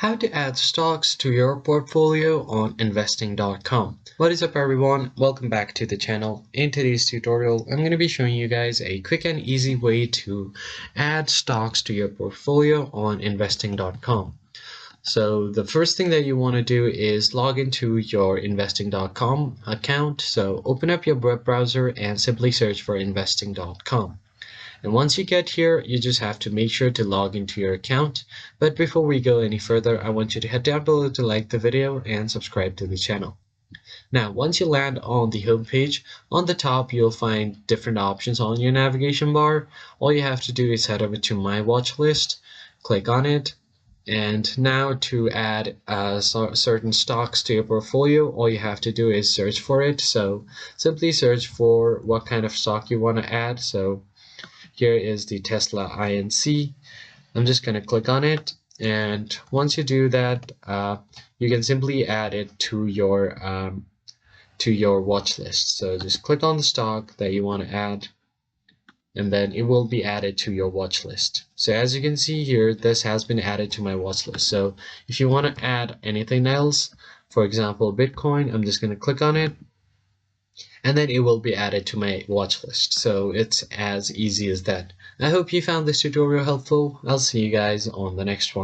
How to add stocks to your portfolio on investing.com. What is up everyone, welcome back to the channel. In today's tutorial I'm going to be showing you guys a quick and easy way to add stocks to your portfolio on investing.com. So the first thing that you want to do is log into your investing.com account. So open up your web browser and simply search for investing.com. And once you get here, you just have to make sure to log into your account. But before we go any further, I want you to head down below to like the video and subscribe to the channel. Now, once you land on the home page, on the top you'll find different options on your navigation bar. All you have to do is head over to My Watch List, click on it, and now to add certain stocks to your portfolio, all you have to do is search for it. So simply search for what kind of stock you want to add. So here is the Tesla INC. I'm just going to click on it, and once you do that, you can simply add it to your watch list. So just click on the stock that you want to add, and then it will be added to your watch list. So as you can see here, this has been added to my watch list. So if you want to add anything else, for example Bitcoin, I'm just going to click on it, and then it will be added to my watch list. So it's as easy as that. I hope you found this tutorial helpful. I'll see you guys on the next one.